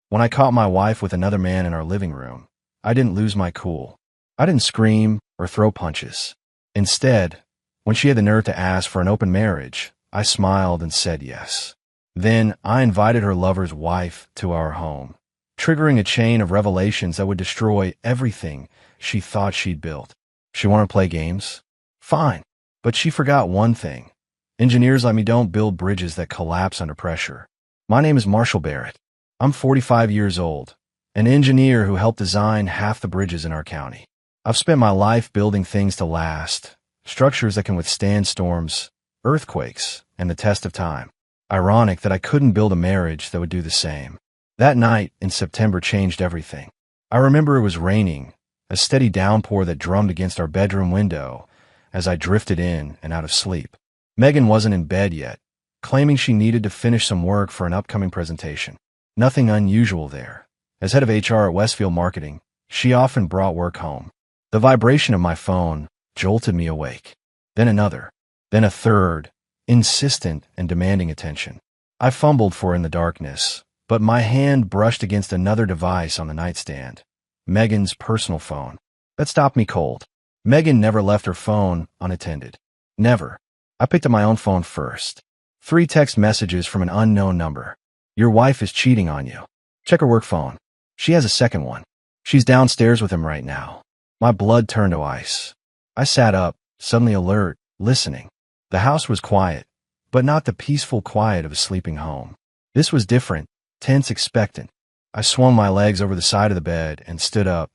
When I caught my wife with another man in our living room, I didn't lose my cool. I didn't scream or throw punches. Instead, when she had the nerve to ask for an open marriage, I smiled and said yes. Then I invited her lover's wife to our home, triggering a chain of revelations that would destroy everything she thought she'd built. She wanted to play games? Fine. But she forgot one thing. Engineers like me don't build bridges that collapse under pressure. My name is Marshall Barrett. I'm 45 years old, an engineer who helped design half the bridges in our county. I've spent my life building things to last, structures that can withstand storms, earthquakes, and the test of time. Ironic that I couldn't build a marriage that would do the same. That night in September changed everything. I remember it was raining, a steady downpour that drummed against our bedroom window as I drifted in and out of sleep. Megan wasn't in bed yet, claiming she needed to finish some work for an upcoming presentation. Nothing unusual there. As head of HR at Westfield Marketing, she often brought work home. The vibration of my phone jolted me awake. Then another. Then a third, insistent and demanding attention. I fumbled for it in the darkness, but my hand brushed against another device on the nightstand. Megan's personal phone. That stopped me cold. Megan never left her phone unattended. Never. I picked up my own phone first. 3 text messages from an unknown number. Your wife is cheating on you. Check her work phone. She has a second one. She's downstairs with him right now. My blood turned to ice. I sat up, suddenly alert, listening. The house was quiet, but not the peaceful quiet of a sleeping home. This was different, tense, expectant. I swung my legs over the side of the bed and stood up,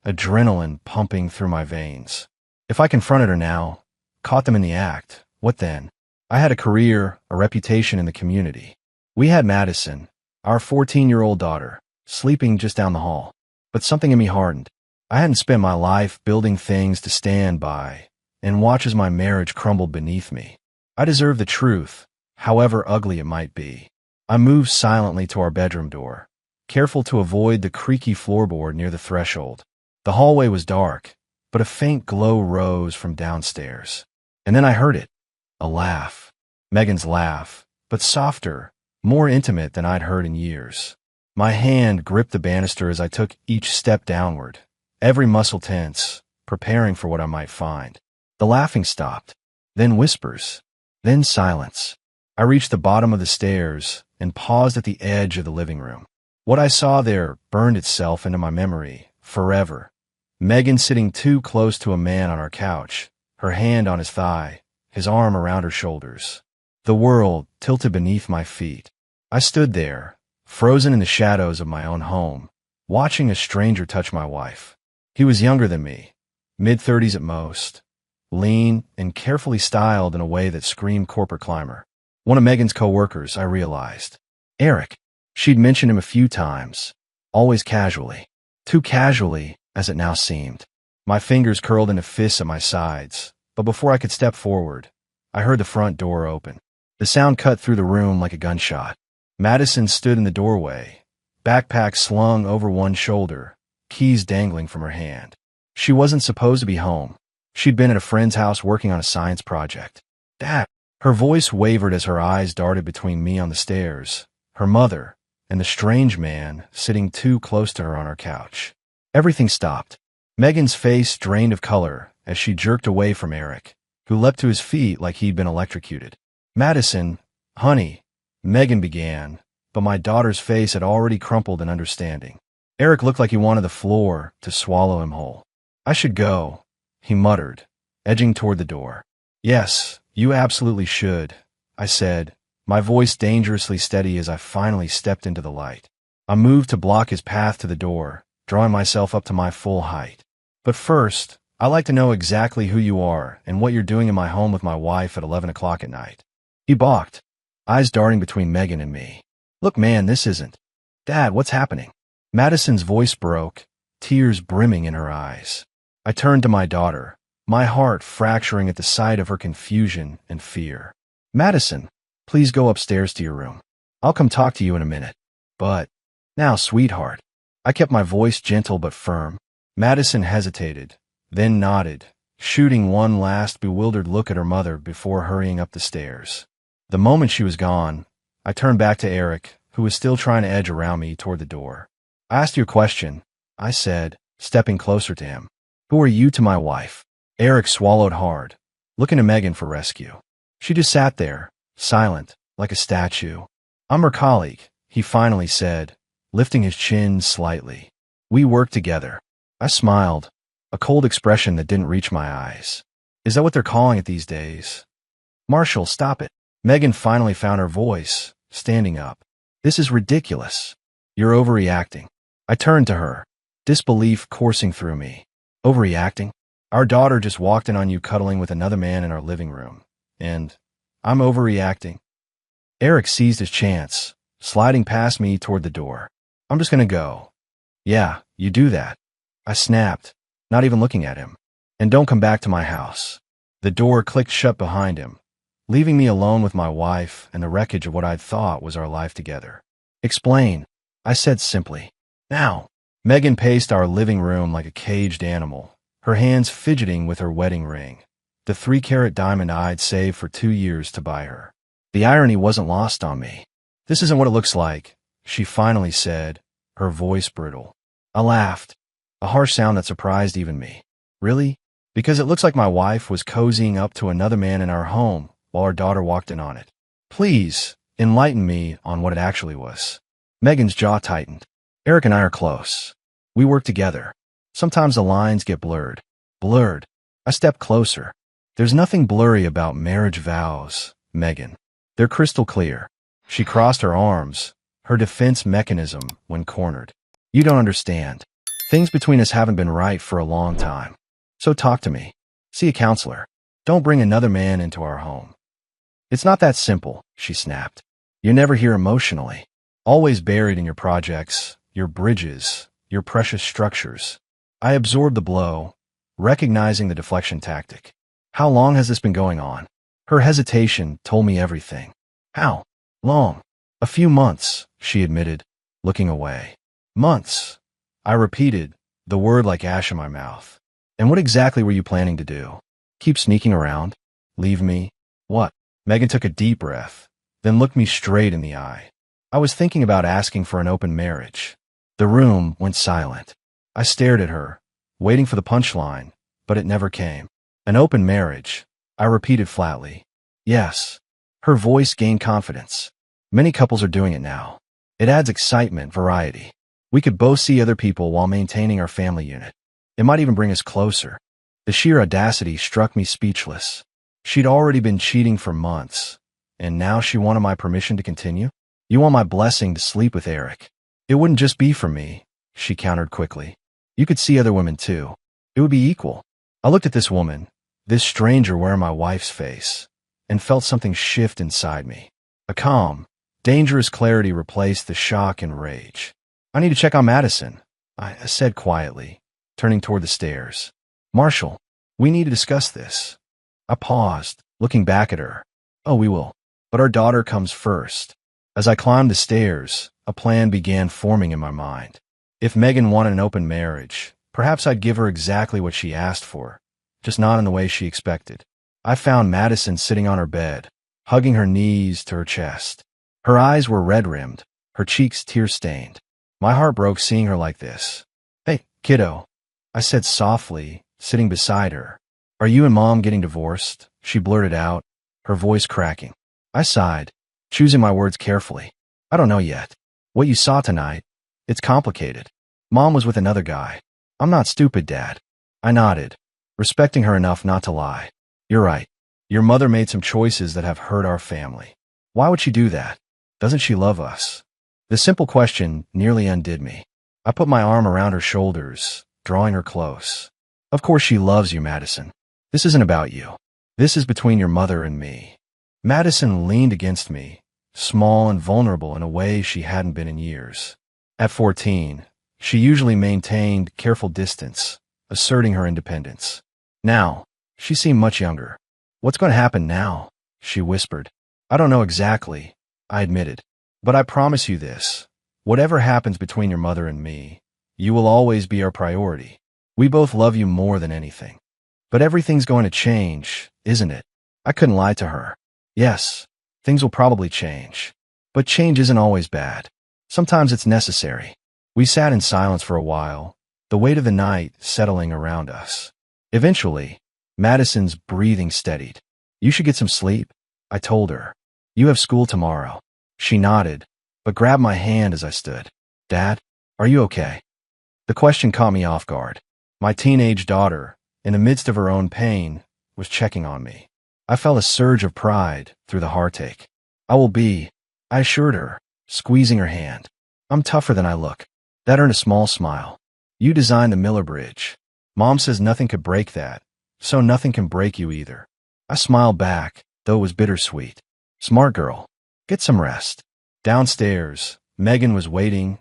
adrenaline pumping through my veins. If I confronted her now, caught them in the act, what then? I had a career, a reputation in the community. We had Madison, our 14-year-old daughter, sleeping just down the hall. But something in me hardened. I hadn't spent my life building things to stand by and watch as my marriage crumbled beneath me. I deserved the truth, however ugly it might be. I moved silently to our bedroom door, careful to avoid the creaky floorboard near the threshold. The hallway was dark, but a faint glow rose from downstairs. And then I heard it. A laugh. Megan's laugh, but softer, more intimate than I'd heard in years. My hand gripped the banister as I took each step downward, every muscle tense, preparing for what I might find. The laughing stopped, then whispers, then silence. I reached the bottom of the stairs and paused at the edge of the living room. What I saw there burned itself into my memory forever. Megan sitting too close to a man on our couch, her hand on his thigh, his arm around her shoulders. The world tilted beneath my feet. I stood there, frozen in the shadows of my own home, watching a stranger touch my wife. He was younger than me, mid-30s at most, lean and carefully styled in a way that screamed corporate climber. One of Megan's co-workers, I realized. Eric. She'd mentioned him a few times, always casually. Too casually, as it now seemed. My fingers curled into fists at my sides, but before I could step forward, I heard the front door open. The sound cut through the room like a gunshot. Madison stood in the doorway, backpack slung over one shoulder, keys dangling from her hand. She wasn't supposed to be home. She'd been at a friend's house working on a science project. Dad. Her voice wavered as her eyes darted between me on the stairs, her mother, and the strange man sitting too close to her on our couch. Everything stopped. Megan's face drained of color as she jerked away from Eric, who leapt to his feet like he'd been electrocuted. Madison, honey, Megan began, but my daughter's face had already crumpled in understanding. Eric looked like he wanted the floor to swallow him whole. I should go, he muttered, edging toward the door. Yes, you absolutely should, I said, my voice dangerously steady as I finally stepped into the light. I moved to block his path to the door, drawing myself up to my full height. But first, I'd like to know exactly who you are and what you're doing in my home with my wife at 11 o'clock at night. He balked, eyes darting between Megan and me. Look, man, this isn't. Dad, what's happening? Madison's voice broke, tears brimming in her eyes. I turned to my daughter, my heart fracturing at the sight of her confusion and fear. Madison, please go upstairs to your room. I'll come talk to you in a minute. But, now, sweetheart. I kept my voice gentle but firm. Madison hesitated, then nodded, shooting one last bewildered look at her mother before hurrying up the stairs. The moment she was gone, I turned back to Eric, who was still trying to edge around me toward the door. I asked you a question, I said, stepping closer to him. Who are you to my wife? Eric swallowed hard, looking to Megan for rescue. She just sat there, silent, like a statue. I'm her colleague, he finally said, lifting his chin slightly. We work together. I smiled, a cold expression that didn't reach my eyes. Is that what they're calling it these days? Marshall, stop it. Megan finally found her voice, standing up. This is ridiculous. You're overreacting. I turned to her, disbelief coursing through me. Overreacting? Our daughter just walked in on you cuddling with another man in our living room. And I'm overreacting. Eric seized his chance, sliding past me toward the door. I'm just gonna go. Yeah, you do that. I snapped, not even looking at him. And don't come back to my house. The door clicked shut behind him, leaving me alone with my wife and the wreckage of what I'd thought was our life together. Explain, I said simply. Now. Megan paced our living room like a caged animal, her hands fidgeting with her wedding ring, the 3-carat diamond I'd saved for 2 years to buy her. The irony wasn't lost on me. This isn't what it looks like, she finally said, her voice brittle. I laughed, a harsh sound that surprised even me. Really? Because it looks like my wife was cozying up to another man in our home while our daughter walked in on it. Please, enlighten me on what it actually was. Megan's jaw tightened. Eric and I are close. We work together. Sometimes the lines get blurred. Blurred. I stepped closer. There's nothing blurry about marriage vows, Megan. They're crystal clear. She crossed her arms, her defense mechanism when cornered. You don't understand. Things between us haven't been right for a long time. So talk to me. See a counselor. Don't bring another man into our home. It's not that simple, she snapped. You're never here emotionally. Always buried in your projects, your bridges, your precious structures. I absorbed the blow, recognizing the deflection tactic. How long has this been going on? Her hesitation told me everything. How long? A few months, she admitted, looking away. Months. I repeated, the word like ash in my mouth. And what exactly were you planning to do? Keep sneaking around? Leave me? What? Megan took a deep breath, then looked me straight in the eye. I was thinking about asking for an open marriage. The room went silent. I stared at her, waiting for the punchline, but it never came. An open marriage, I repeated flatly. Yes. Her voice gained confidence. Many couples are doing it now. It adds excitement, variety. We could both see other people while maintaining our family unit. It might even bring us closer. The sheer audacity struck me speechless. She'd already been cheating for months, and now she wanted my permission to continue? You want my blessing to sleep with Eric. It wouldn't just be for me, she countered quickly. You could see other women too. It would be equal. I looked at this woman, this stranger wearing my wife's face, and felt something shift inside me. A calm, dangerous clarity replaced the shock and rage. I need to check on Madison, I said quietly, turning toward the stairs. Marshall, we need to discuss this. I paused, looking back at her. Oh, we will. But our daughter comes first. As I climbed the stairs, a plan began forming in my mind. If Megan wanted an open marriage, perhaps I'd give her exactly what she asked for, just not in the way she expected. I found Madison sitting on her bed, hugging her knees to her chest. Her eyes were red-rimmed, her cheeks tear-stained. My heart broke seeing her like this. Hey, kiddo, I said softly, sitting beside her. Are you and Mom getting divorced? She blurted out, her voice cracking. I sighed, choosing my words carefully. I don't know yet. What you saw tonight, it's complicated. Mom was with another guy. I'm not stupid, Dad. I nodded, respecting her enough not to lie. You're right. Your mother made some choices that have hurt our family. Why would she do that? Doesn't she love us? The simple question nearly undid me. I put my arm around her shoulders, drawing her close. Of course she loves you, Madison. This isn't about you. This is between your mother and me. Madison leaned against me, small and vulnerable in a way she hadn't been in years. At 14, she usually maintained careful distance, asserting her independence. Now, she seemed much younger. What's going to happen now? She whispered. I don't know exactly, I admitted. But I promise you this. Whatever happens between your mother and me, you will always be our priority. We both love you more than anything. But everything's going to change, isn't it? I couldn't lie to her. Yes, things will probably change. But change isn't always bad. Sometimes it's necessary. We sat in silence for a while, the weight of the night settling around us. Eventually, Madison's breathing steadied. You should get some sleep, I told her. You have school tomorrow. She nodded, but grabbed my hand as I stood. Dad, are you okay? The question caught me off guard. My teenage daughter, in the midst of her own pain, was checking on me. I felt a surge of pride through the heartache. I will be, I assured her, squeezing her hand. I'm tougher than I look. That earned a small smile. You designed the Miller Bridge. Mom says nothing could break that, so nothing can break you either. I smiled back, though it was bittersweet. Smart girl. Get some rest. Downstairs, Megan was waiting,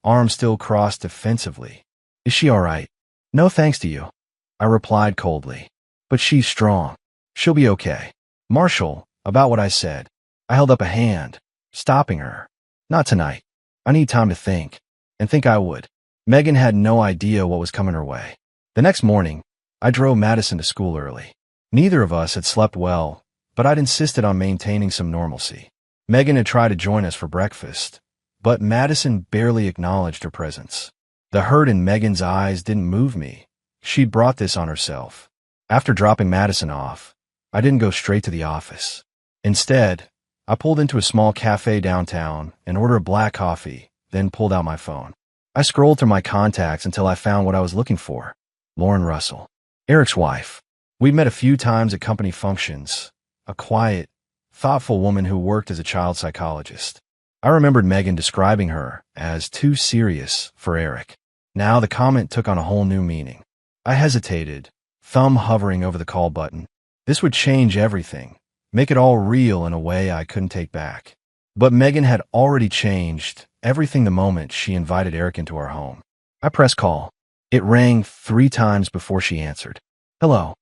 arms still crossed defensively. Is she all right? No thanks to you, I replied coldly. But she's strong. She'll be okay. Marshall, about what I said. I held up a hand, stopping her. Not tonight. I need time to think. And think I would. Megan had no idea what was coming her way. The next morning, I drove Madison to school early. Neither of us had slept well, but I'd insisted on maintaining some normalcy. Megan had tried to join us for breakfast, but Madison barely acknowledged her presence. The hurt in Megan's eyes didn't move me. She'd brought this on herself. After dropping Madison off, I didn't go straight to the office. Instead, I pulled into a small cafe downtown and ordered a black coffee, then pulled out my phone. I scrolled through my contacts until I found what I was looking for. Lauren Russell, Eric's wife. We'd met a few times at company functions, a quiet, thoughtful woman who worked as a child psychologist. I remembered Megan describing her as too serious for Eric. Now the comment took on a whole new meaning. I hesitated, thumb hovering over the call button. This would change everything, make it all real in a way I couldn't take back. But Megan had already changed everything the moment she invited Eric into our home. I pressed call. It rang 3 times before she answered. Hello.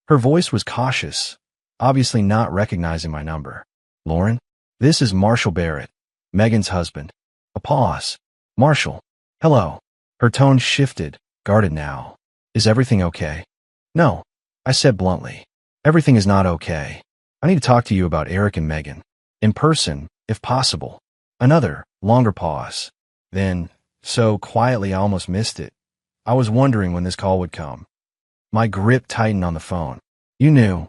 Her voice was cautious, obviously not recognizing my number. Lauren? This is Marshall Barrett, Megan's husband. A pause. Marshall. Hello. Her tone shifted, guarded now. Is everything okay? No, I said bluntly. Everything is not okay. I need to talk to you about Eric and Megan. In person, if possible. Another, longer pause. Then, so quietly I almost missed it. I was wondering when this call would come. My grip tightened on the phone. You knew.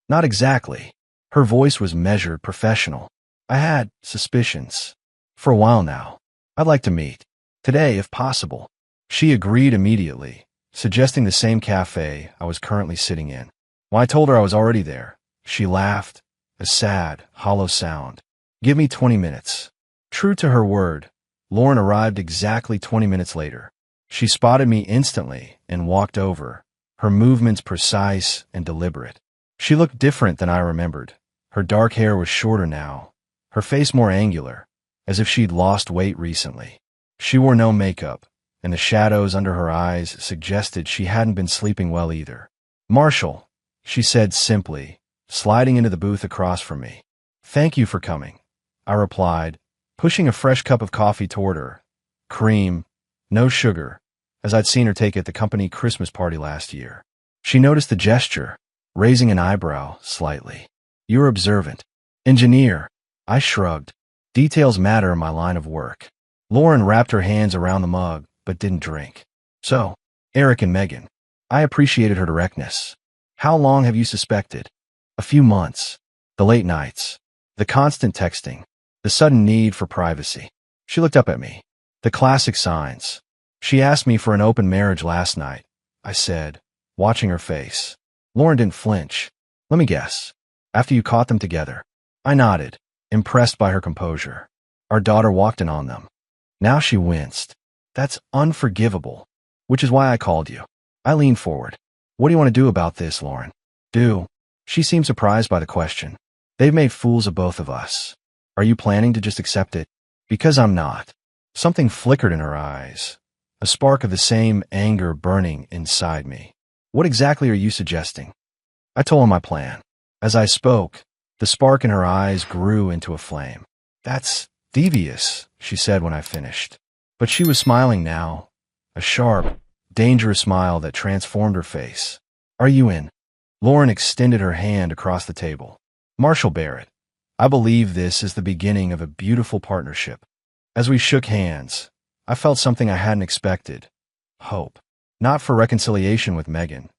Not exactly. Her voice was measured, professional. I had suspicions. For a while now. I'd like to meet. Today, if possible. She agreed immediately, suggesting the same cafe I was currently sitting in. When I told her I was already there, she laughed, a sad, hollow sound. Give me 20 minutes. True to her word, Lauren arrived exactly 20 minutes later. She spotted me instantly and walked over, her movements precise and deliberate. She looked different than I remembered. Her dark hair was shorter now, her face more angular, as if she'd lost weight recently. She wore no makeup, and the shadows under her eyes suggested she hadn't been sleeping well either. Marshall, she said simply, sliding into the booth across from me. Thank you for coming, I replied, pushing a fresh cup of coffee toward her. Cream, no sugar, as I'd seen her take at the company Christmas party last year. She noticed the gesture, raising an eyebrow slightly. You're observant. Engineer, I shrugged. Details matter in my line of work. Lauren wrapped her hands around the mug, but didn't drink. So, Eric and Megan. I appreciated her directness. How long have you suspected? A few months. The late nights. The constant texting. The sudden need for privacy. She looked up at me. The classic signs. She asked me for an open marriage last night, I said, watching her face. Lauren didn't flinch. Let me guess. After you caught them together. I nodded, impressed by her composure. Our daughter walked in on them. Now she winced. That's unforgivable. Which is why I called you. I leaned forward. What do you want to do about this, Lauren? Do? She seemed surprised by the question. They've made fools of both of us. Are you planning to just accept it? Because I'm not. Something flickered in her eyes. A spark of the same anger burning inside me. What exactly are you suggesting? I told him my plan. As I spoke, the spark in her eyes grew into a flame. That's devious, she said when I finished. But she was smiling now, a sharp, dangerous smile that transformed her face. Are you in? Lauren extended her hand across the table. Marshall Barrett, I believe this is the beginning of a beautiful partnership. As we shook hands, I felt something I hadn't expected. Hope. Not for reconciliation with Megan.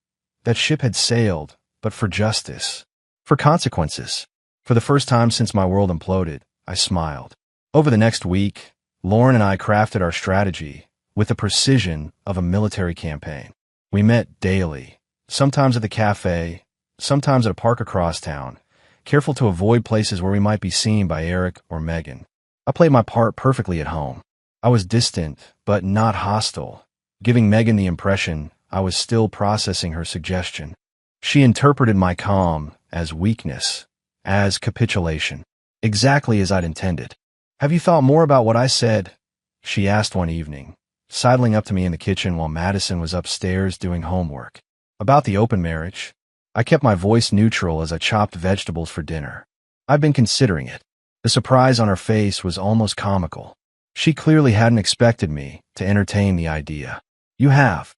That ship had sailed, but for justice. For consequences. For the first time since my world imploded, I smiled. Over the next week, Lauren and I crafted our strategy with the precision of a military campaign. We met daily, sometimes at the cafe, sometimes at a park across town, careful to avoid places where we might be seen by Eric or Megan. I played my part perfectly at home. I was distant, but not hostile, giving Megan the impression I was still processing her suggestion. She interpreted my calm as weakness, as capitulation, exactly as I'd intended. "Have you thought more about what I said?" she asked one evening, sidling up to me in the kitchen while Madison was upstairs doing homework. "About the open marriage?" I kept my voice neutral as I chopped vegetables for dinner. I'd been considering it. The surprise on her face was almost comical. She clearly hadn't expected me to entertain the idea. "You have."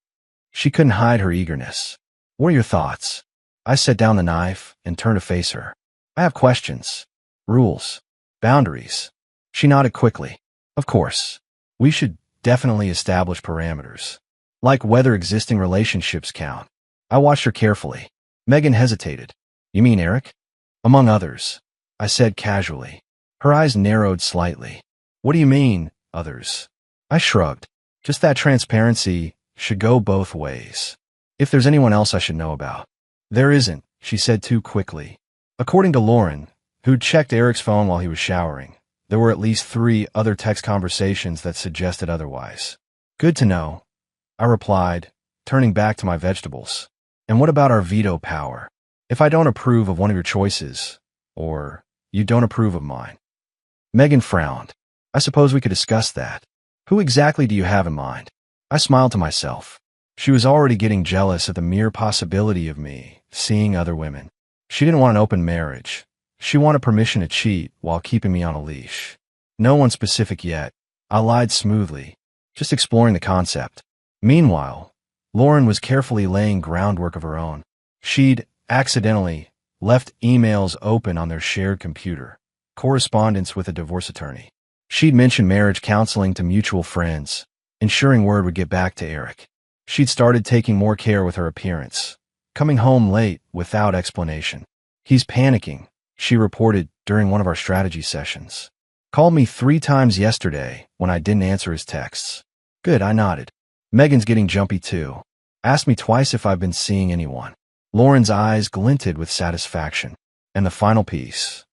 She couldn't hide her eagerness. "What are your thoughts?" I set down the knife and turned to face her. "I have questions. Rules. Boundaries." She nodded quickly. "Of course. We should definitely establish parameters. Like whether existing relationships count." I watched her carefully. Megan hesitated. "You mean Eric?" "Among others," I said casually. Her eyes narrowed slightly. "What do you mean, others?" I shrugged. "Just that transparency should go both ways. If there's anyone else I should know about." "There isn't," she said too quickly. According to Lauren, who'd checked Eric's phone while he was showering, there were at least 3 other text conversations that suggested otherwise. "Good to know," I replied, turning back to my vegetables. "And what about our veto power? If I don't approve of one of your choices, or you don't approve of mine?" Megan frowned. "I suppose we could discuss that. Who exactly do you have in mind?" I smiled to myself. She was already getting jealous at the mere possibility of me seeing other women. She didn't want an open marriage. She wanted permission to cheat while keeping me on a leash. "No one specific yet." I lied smoothly, just exploring the concept. Meanwhile, Lauren was carefully laying groundwork of her own. She'd accidentally left emails open on their shared computer, correspondence with a divorce attorney. She'd mentioned marriage counseling to mutual friends, ensuring word would get back to Eric. She'd started taking more care with her appearance, coming home late without explanation. "He's panicking," she reported during one of our strategy sessions. "Called me 3 times yesterday when I didn't answer his texts." "Good," I nodded. "Megan's getting jumpy too. Asked me twice if I've been seeing anyone." Lauren's eyes glinted with satisfaction. "And the final piece."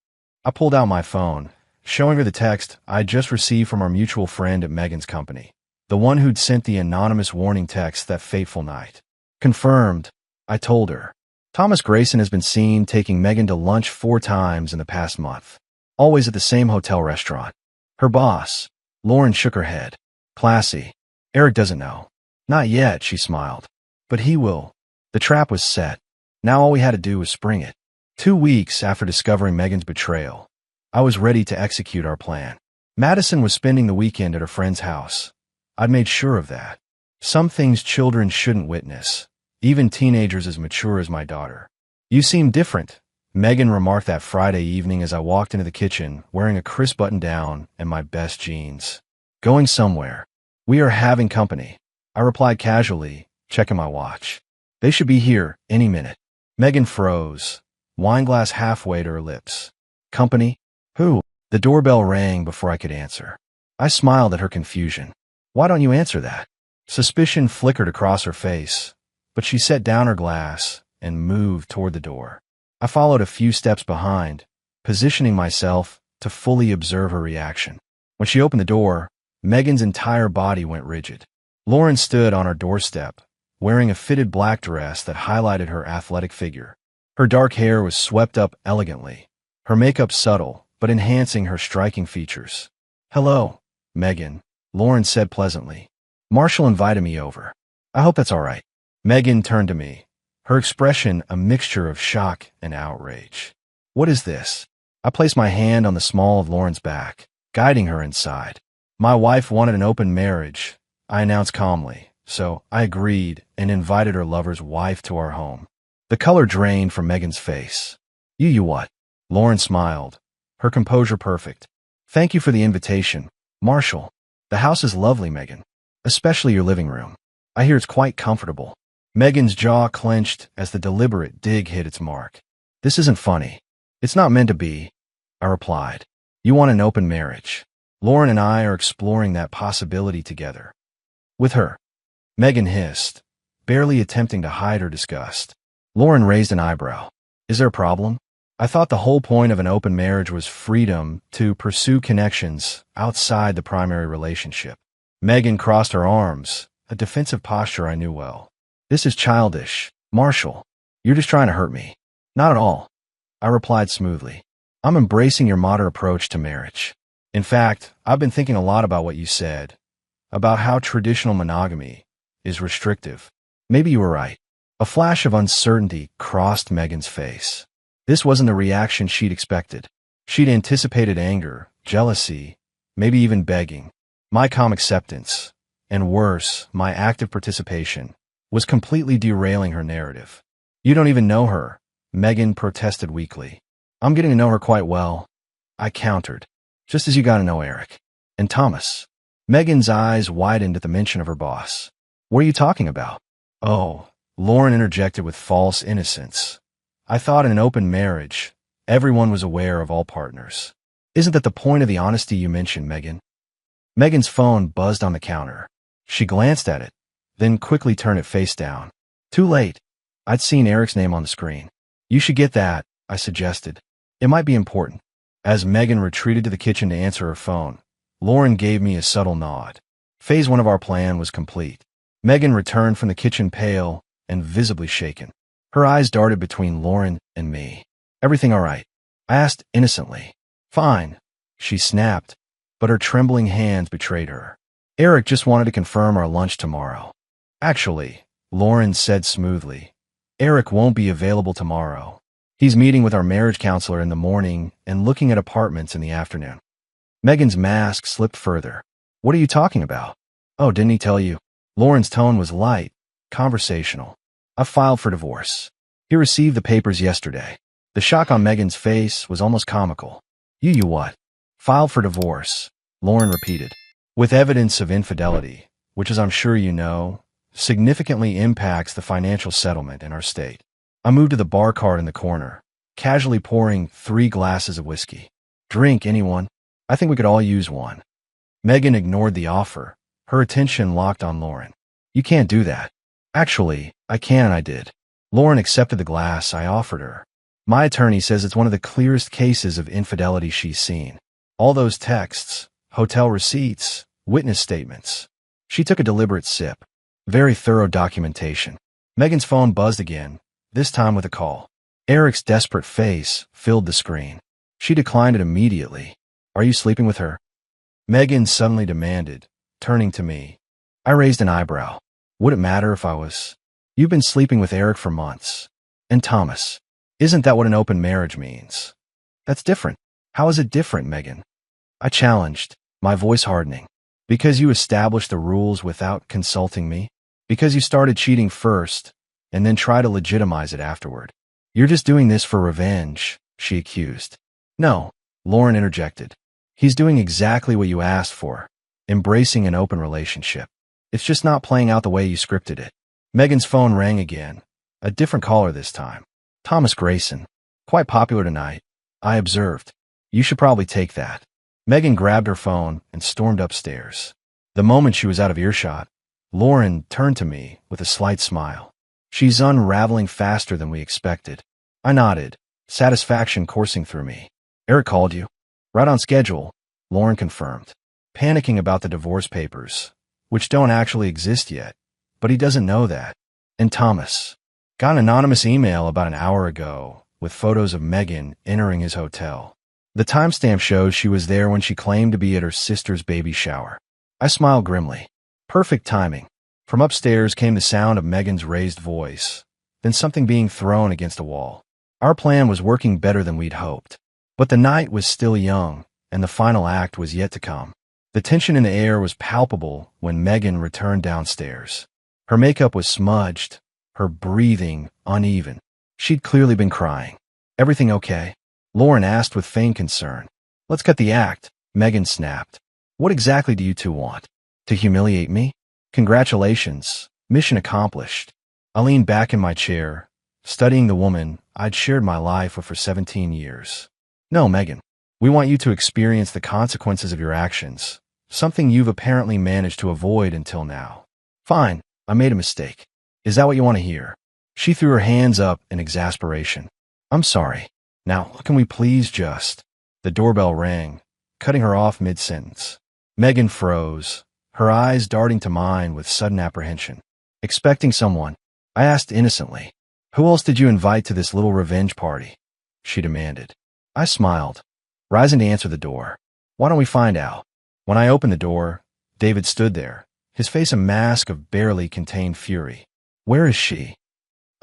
I pulled out my phone, showing her the text I'd just received from our mutual friend at Megan's company, the one who'd sent the anonymous warning text that fateful night. "Confirmed," I told her. "Thomas Grayson has been seen taking Megan to lunch 4 times in the past month. Always at the same hotel restaurant." "Her boss?" Lauren shook her head. "Classy. Eric doesn't know." "Not yet," she smiled. "But he will." The trap was set. Now all we had to do was spring it. 2 weeks after discovering Megan's betrayal, I was ready to execute our plan. Madison was spending the weekend at her friend's house. I'd made sure of that. Some things children shouldn't witness, even teenagers as mature as my daughter. "You seem different," Megan remarked that Friday evening as I walked into the kitchen wearing a crisp button-down and my best jeans. "Going somewhere?" "We are having company," I replied casually, checking my watch. "They should be here any minute." Megan froze, wineglass halfway to her lips. "Company? Who?" The doorbell rang before I could answer. I smiled at her confusion. "Why don't you answer that?" Suspicion flickered across her face, but she set down her glass and moved toward the door. I followed a few steps behind, positioning myself to fully observe her reaction. When she opened the door, Megan's entire body went rigid. Lauren stood on our doorstep, wearing a fitted black dress that highlighted her athletic figure. Her dark hair was swept up elegantly, her makeup subtle but enhancing her striking features. "Hello, Megan," Lauren said pleasantly. "Marshall invited me over. I hope that's all right." Megan turned to me, her expression a mixture of shock and outrage. "What is this?" I placed my hand on the small of Lauren's back, guiding her inside. "My wife wanted an open marriage," I announced calmly, so I agreed and invited her lover's wife to our home. The color drained from Megan's face. You what?" Lauren smiled, her composure perfect. "Thank you for the invitation, Marshall. The house is lovely, Megan. Especially your living room. I hear it's quite comfortable." Megan's jaw clenched as the deliberate dig hit its mark. "This isn't funny. It's not meant to be," I replied. "You want an open marriage. Lauren and I are exploring that possibility together." "With her?" Megan hissed, barely attempting to hide her disgust. Lauren raised an eyebrow. "Is there a problem? I thought the whole point of an open marriage was freedom to pursue connections outside the primary relationship." Megan crossed her arms, a defensive posture I knew well. "This is childish, Marshall. You're just trying to hurt me." "Not at all," I replied smoothly. "I'm embracing your modern approach to marriage. In fact, I've been thinking a lot about what you said, about how traditional monogamy is restrictive. Maybe you were right." A flash of uncertainty crossed Megan's face. This wasn't the reaction she'd expected. She'd anticipated anger, jealousy, maybe even begging. My calm acceptance, and worse, my active participation, was completely derailing her narrative. "You don't even know her," Megan protested weakly. "I'm getting to know her quite well," I countered. "Just as you got to know Eric. And Thomas." Megan's eyes widened at the mention of her boss. "What are you talking about?" "Oh," Lauren interjected with false innocence. "I thought in an open marriage, everyone was aware of all partners. Isn't that the point of the honesty you mentioned, Megan?" Megan's phone buzzed on the counter. She glanced at it, then quickly turned it face down. Too late. I'd seen Eric's name on the screen. "You should get that," I suggested. "It might be important." As Megan retreated to the kitchen to answer her phone, Lauren gave me a subtle nod. Phase 1 of our plan was complete. Megan returned from the kitchen pale and visibly shaken. Her eyes darted between Lauren and me. "Everything all right?" I asked innocently. "Fine," she snapped, but her trembling hands betrayed her. "Eric just wanted to confirm our lunch tomorrow." "Actually," Lauren said smoothly, "Eric won't be available tomorrow. He's meeting with our marriage counselor in the morning and looking at apartments in the afternoon." Megan's mask slipped further. "What are you talking about?" "Oh, didn't he tell you?" Lauren's tone was light, conversational. "I filed for divorce. He received the papers yesterday." The shock on Megan's face was almost comical. You what?" "Filed for divorce," Lauren repeated. "With evidence of infidelity, which, as I'm sure you know, significantly impacts the financial settlement in our state." I moved to the bar cart in the corner, casually pouring 3 glasses of whiskey. "Drink, anyone? I think we could all use one." Megan ignored the offer, her attention locked on Lauren. "You can't do that." "Actually, I can and I did." Lauren accepted the glass I offered her. "My attorney says it's one of the clearest cases of infidelity she's seen. All those texts, hotel receipts, witness statements." She took a deliberate sip. "Very thorough documentation." Megan's phone buzzed again, this time with a call. Eric's desperate face filled the screen. She declined it immediately. "Are you sleeping with her?" Megan suddenly demanded, turning to me. I raised an eyebrow. Would it matter if I was? "You've been sleeping with Eric for months. And Thomas. Isn't that what an open marriage means?" "That's different." "How is it different, Megan?" I challenged, my voice hardening. "Because you established the rules without consulting me? Because you started cheating first, and then try to legitimize it afterward? You're just doing this for revenge," she accused. "No," Lauren interjected. "He's doing exactly what you asked for, embracing an open relationship. It's just not playing out the way you scripted it." Megan's phone rang again, a different caller this time. "Thomas Grayson. Quite popular tonight," I observed. "You should probably take that." Megan grabbed her phone and stormed upstairs. The moment she was out of earshot, Lauren turned to me with a slight smile. "She's unraveling faster than we expected." I nodded, satisfaction coursing through me. "Eric called you?" "Right on schedule," Lauren confirmed. "Panicking about the divorce papers, which don't actually exist yet, but he doesn't know that. And Thomas. Got an anonymous email about an hour ago with photos of Megan entering his hotel. The timestamp shows she was there when she claimed to be at her sister's baby shower." I smiled grimly. Perfect timing. From upstairs came the sound of Megan's raised voice, then something being thrown against a wall. Our plan was working better than we'd hoped. But the night was still young, and the final act was yet to come. The tension in the air was palpable when Megan returned downstairs. Her makeup was smudged, her breathing uneven. She'd clearly been crying. "Everything okay?" Lauren asked with feigned concern. Let's cut the act, Megan snapped. What exactly do you two want? To humiliate me? Congratulations, mission accomplished. I leaned back in my chair, studying the woman I'd shared my life with for 17 years. No, Megan. We want you to experience the consequences of your actions, something you've apparently managed to avoid until now. Fine, I made a mistake. Is that what you want to hear? She threw her hands up in exasperation. I'm sorry. Now, can we please just... The doorbell rang, cutting her off mid-sentence. Megan froze, her eyes darting to mine with sudden apprehension. Expecting someone, I asked innocently. Who else did you invite to this little revenge party? She demanded. I smiled, rising to answer the door. Why don't we find out? When I opened the door, David stood there, his face a mask of barely contained fury. Where is she?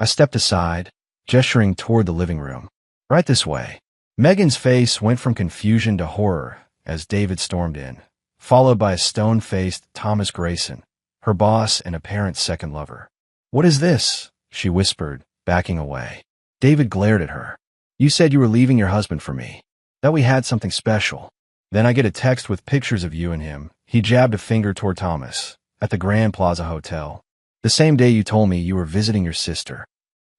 I stepped aside, gesturing toward the living room. Right this way. Megan's face went from confusion to horror as David stormed in, followed by a stone-faced Thomas Grayson, her boss and apparent second lover. What is this? She whispered, backing away. David glared at her. You said you were leaving your husband for me, that we had something special. Then I get a text with pictures of you and him. He jabbed a finger toward Thomas, at the Grand Plaza Hotel. The same day you told me you were visiting your sister.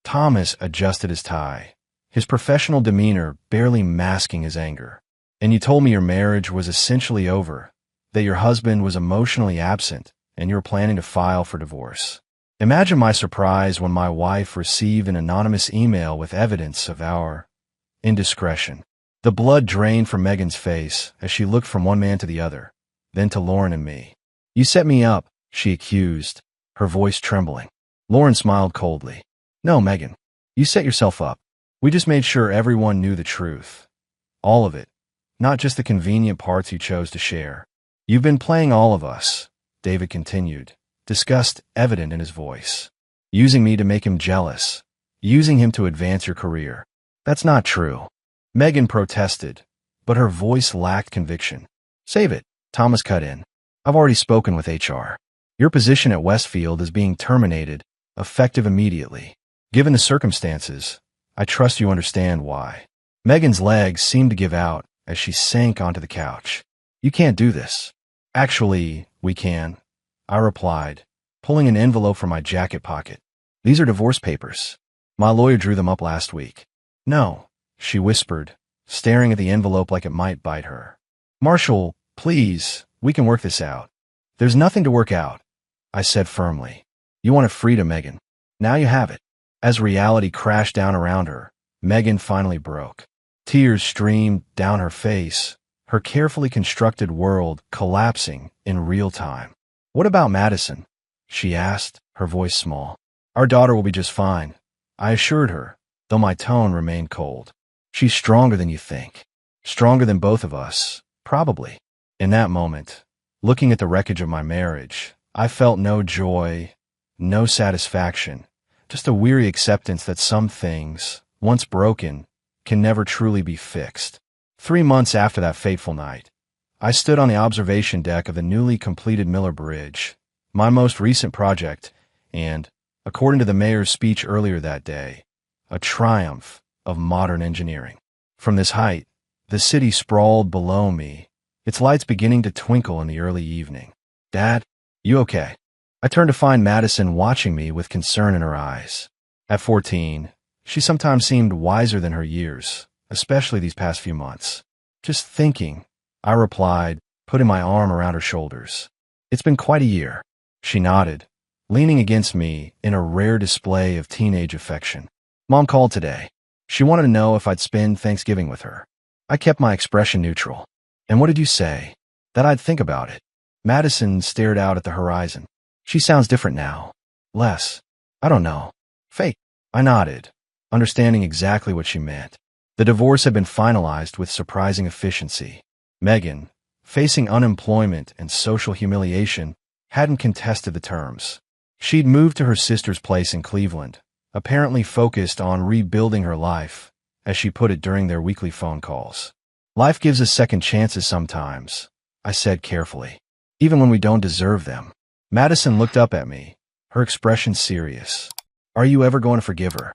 Thomas adjusted his tie, his professional demeanor barely masking his anger. And you told me your marriage was essentially over, that your husband was emotionally absent, and you were planning to file for divorce. Imagine my surprise when my wife received an anonymous email with evidence of our indiscretion. The blood drained from Megan's face as she looked from one man to the other, then to Lauren and me. You set me up, she accused, her voice trembling. Lauren smiled coldly. No, Megan. You set yourself up. We just made sure everyone knew the truth. All of it, not just the convenient parts you chose to share. You've been playing all of us, David continued, disgust evident in his voice. Using me to make him jealous, using him to advance your career. That's not true. Megan protested, but her voice lacked conviction. Save it, Thomas cut in. I've already spoken with HR. Your position at Westfield is being terminated, effective immediately. Given the circumstances, I trust you understand why. Megan's legs seemed to give out as she sank onto the couch. You can't do this. Actually, we can, I replied, pulling an envelope from my jacket pocket. These are divorce papers. My lawyer drew them up last week. No, she whispered, staring at the envelope like it might bite her. Marshall, please, we can work this out. There's nothing to work out, I said firmly. You wanted freedom, Megan. Now you have it. As reality crashed down around her, Megan finally broke. Tears streamed down her face, her carefully constructed world collapsing in real time. What about Madison? She asked, her voice small. Our daughter will be just fine, I assured her, though my tone remained cold. She's stronger than you think. Stronger than both of us, probably. In that moment, looking at the wreckage of my marriage, I felt no joy, no satisfaction, just a weary acceptance that some things, once broken, can never truly be fixed. 3 months after that fateful night, I stood on the observation deck of the newly completed Miller Bridge, my most recent project, and, according to the mayor's speech earlier that day, a triumph of modern engineering. From this height, the city sprawled below me, its lights beginning to twinkle in the early evening. Dad, you okay? I turned to find Madison watching me with concern in her eyes. At 14, she sometimes seemed wiser than her years, especially these past few months. Just thinking, I replied, putting my arm around her shoulders. It's been quite a year. She nodded, leaning against me in a rare display of teenage affection. Mom called today. She wanted to know if I'd spend Thanksgiving with her. I kept my expression neutral. And what did you say? That I'd think about it. Madison stared out at the horizon. She sounds different now. Less. I don't know. Fake. I nodded, understanding exactly what she meant. The divorce had been finalized with surprising efficiency. Megan, facing unemployment and social humiliation, hadn't contested the terms. She'd moved to her sister's place in Cleveland, apparently focused on rebuilding her life, as she put it during their weekly phone calls. Life gives us second chances sometimes, I said carefully, even when we don't deserve them. Madison looked up at me, her expression serious. Are you ever going to forgive her?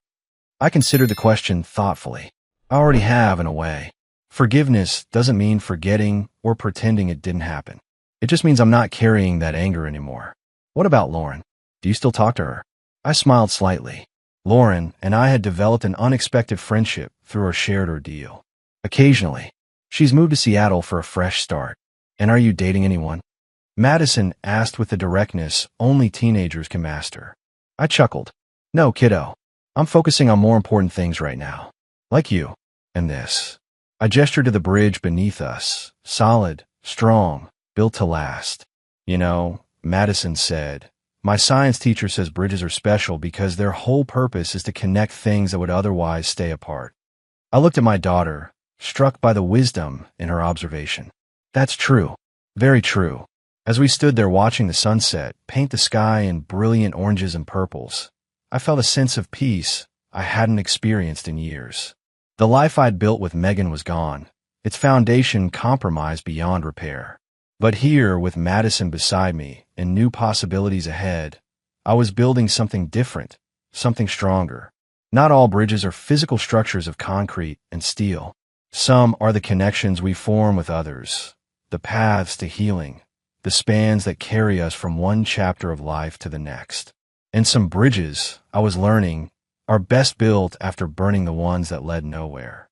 I considered the question thoughtfully. I already have, in a way. Forgiveness doesn't mean forgetting or pretending it didn't happen. It just means I'm not carrying that anger anymore. What about Lauren? Do you still talk to her? I smiled slightly. Lauren and I had developed an unexpected friendship through our shared ordeal. Occasionally. She's moved to Seattle for a fresh start. And are you dating anyone? Madison asked with the directness only teenagers can master. I chuckled. No, kiddo. I'm focusing on more important things right now. Like you. And this. I gestured to the bridge beneath us. Solid, strong, built to last. You know, Madison said, my science teacher says bridges are special because their whole purpose is to connect things that would otherwise stay apart. I looked at my daughter, struck by the wisdom in her observation. That's true. Very true. As we stood there watching the sunset paint the sky in brilliant oranges and purples, I felt a sense of peace I hadn't experienced in years. The life I'd built with Megan was gone, its foundation compromised beyond repair. But here, with Madison beside me and new possibilities ahead, I was building something different, something stronger. Not all bridges are physical structures of concrete and steel. Some are the connections we form with others, the paths to healing, the spans that carry us from one chapter of life to the next. And some bridges, I was learning, are best built after burning the ones that led nowhere.